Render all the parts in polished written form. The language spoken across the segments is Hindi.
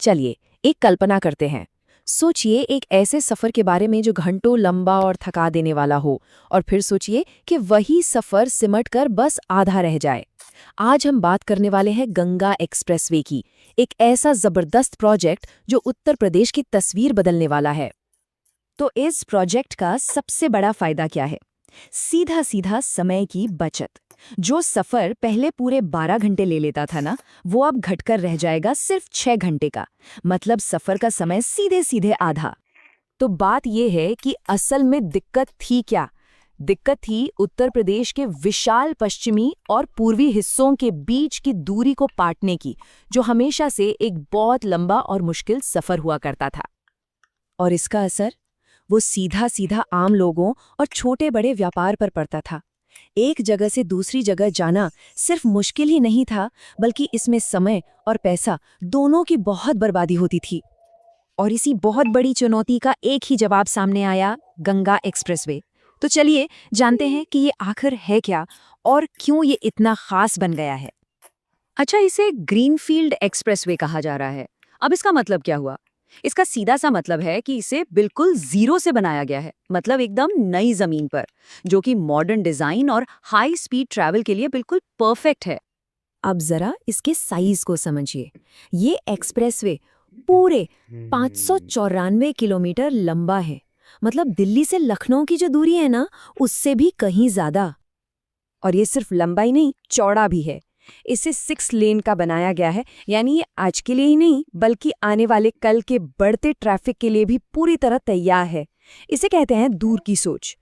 चलिए एक कल्पना करते हैं। सोचिए एक ऐसे सफर के बारे में जो घंटों लंबा और थका देने वाला हो, और फिर सोचिए कि वही सफर सिमट कर बस आधा रह जाए। आज हम बात करने वाले हैं गंगा एक्सप्रेसवे की, एक ऐसा जबरदस्त प्रोजेक्ट जो उत्तर प्रदेश की तस्वीर बदलने वाला है। तो इस प्रोजेक्ट का सबसे बड़ा फायदा क्या है? सीधा सीधा समय की बचत। जो सफर पहले पूरे 12 घंटे ले लेता था ना, वो अब घटकर रह जाएगा सिर्फ 6 घंटे का। मतलब सफर का समय सीधे सीधे आधा। तो बात यह है कि असल में दिक्कत थी क्या? दिक्कत थी उत्तर प्रदेश के विशाल पश्चिमी और पूर्वी हिस्सों के बीच की दूरी को पाटने की, जो हमेशा से एक बहुत लंबा और मुश्किल सफर हुआ करता था। और इसका असर वो सीधा सीधा आम लोगों और छोटे बड़े व्यापार पर पड़ता था। एक जगह से दूसरी जगह जाना सिर्फ मुश्किल ही नहीं था, बल्कि इसमें समय और पैसा दोनों की बहुत बर्बादी होती थी। और इसी बहुत बड़ी चुनौती का एक ही जवाब सामने आया, गंगा एक्सप्रेसवे। तो चलिए जानते हैं कि ये आखिर है क्या और क्यों ये इतना खास बन गया है। अच्छा, इसे ग्रीनफील्ड एक्सप्रेसवे कहा जा रहा है। अब इसका मतलब क्या हुआ? इसका सीधा सा मतलब है कि इसे बिल्कुल जीरो से बनाया गया है, मतलब एकदम नई जमीन पर, जो कि मॉडर्न डिजाइन और हाई स्पीड ट्रैवल के लिए बिल्कुल परफेक्ट है। अब जरा इसके साइज को समझिए। ये एक्सप्रेसवे पूरे 594 किलोमीटर लंबा है। मतलब दिल्ली से लखनऊ की जो दूरी है ना, उससे भी कहीं ज्यादा। और ये सिर्फ लंबाई नहीं, चौड़ा भी है। इसे 6 लेन का बनाया गया है, यानी ये आज के लिए ही नहीं बल्कि आने वाले कल के बढ़ते ट्रैफिक के लिए भी पूरी तरह तैयार है। इसे कहते हैं दूर की सोच।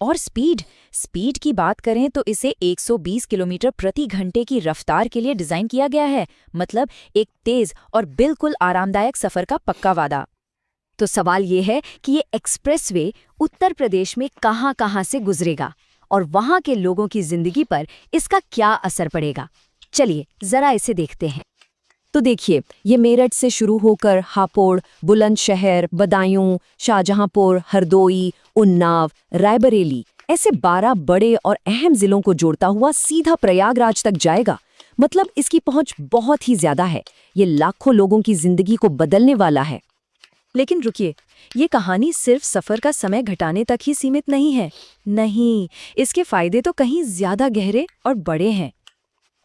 और स्पीड की बात करें तो इसे 120 किलोमीटर प्रति घंटे की रफ्तार के लिए डिजाइन किया गया है। मतलब एक तेज और बिल्कुल आरामदायक सफर का पक्का वादा। तो सवाल ये है कि ये एक्सप्रेसवे उत्तर प्रदेश में कहां-कहां से गुजरेगा और वहां के लोगों की जिंदगी पर इसका क्या असर पड़ेगा। चलिए जरा इसे देखते हैं। तो देखिए, ये मेरठ से शुरू होकर हापुड़, बुलंदशहर, बदायूं, शाहजहांपुर, हरदोई, उन्नाव, रायबरेली ऐसे 12 बड़े और अहम जिलों को जोड़ता हुआ सीधा प्रयागराज तक जाएगा। मतलब इसकी पहुंच बहुत ही ज्यादा है। ये लाखों लोगों की जिंदगी को बदलने वाला है। लेकिन रुकिए, ये कहानी सिर्फ सफर का समय घटाने तक ही सीमित नहीं है। नहीं, इसके फायदे तो कहीं ज्यादा गहरे और बड़े हैं।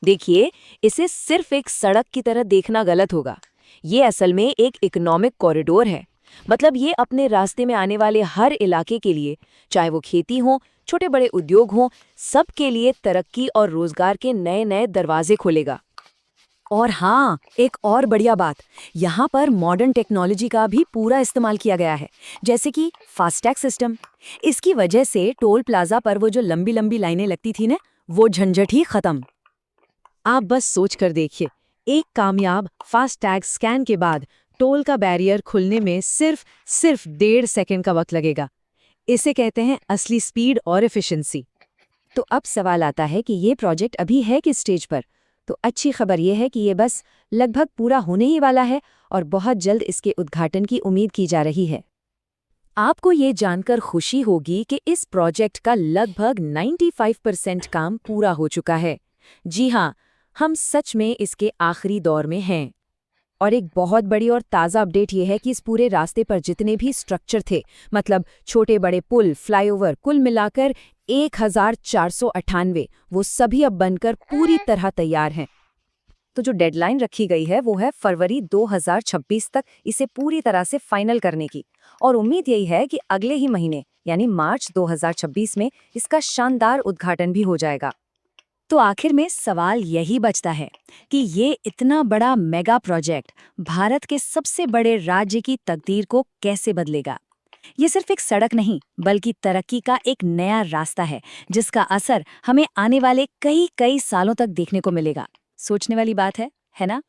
देखिए, इसे सिर्फ एक सड़क की तरह देखना गलत होगा। ये असल में एक इकोनॉमिक कॉरिडोर है। मतलब ये अपने रास्ते में आने वाले हर इलाके के लिए, चाहे वो खेती हो, छोटे बड़े उद्योग हो, सबके लिए तरक्की और रोजगार के नए नए दरवाजे खोलेगा। और हाँ, एक और बढ़िया बात, यहाँ पर मॉडर्न टेक्नोलॉजी का भी पूरा इस्तेमाल किया गया है, जैसे कि फास्टैग सिस्टम। इसकी वजह से टोल प्लाजा पर वो जो लंबी लंबी लाइनें लगती थी ना, वो झंझट ही खत्म। आप बस सोच कर देखिए, एक कामयाब फास्टैग स्कैन के बाद टोल का बैरियर खुलने में सिर्फ 1.5 सेकंड का वक्त लगेगा। इसे कहते हैं असली स्पीड और एफिशिएंसी। तो अब सवाल आता है कि ये प्रोजेक्ट अभी है किस स्टेज पर? तो अच्छी खबर ये है कि ये बस लगभग पूरा होने ही वाला है और बहुत जल्द इसके उद्घाटन की उम्मीद की जा रही है। आपको ये जानकर खुशी होगी कि इस प्रोजेक्ट का लगभग 95% काम पूरा हो चुका है। जी हाँ, हम सच में इसके आखिरी दौर में हैं। और एक बहुत बड़ी और ताज़ा अपडेट ये है कि इस पूरे रास्ते पर जितने भी स्ट्रक्चर थे, मतलब छोटे बड़े पुल, फ्लाईओवर, कुल मिलाकर 1498, वो सभी अब बनकर पूरी तरह तैयार हैं। तो जो डेडलाइन रखी गई है वो है फरवरी 2026 तक इसे पूरी तरह से फाइनल करने की। और उम्मीद यही है कि अगले ही महीने यानी मार्च 2026 में इसका शानदार उद्घाटन भी हो जाएगा। तो आखिर में सवाल यही बचता है कि ये इतना बड़ा मेगा प्रोजेक्ट भारत के सबसे बड़े राज्य की तकदीर को कैसे बदलेगा। ये सिर्फ एक सड़क नहीं बल्कि तरक्की का एक नया रास्ता है, जिसका असर हमें आने वाले कई कई सालों तक देखने को मिलेगा। सोचने वाली बात है ना?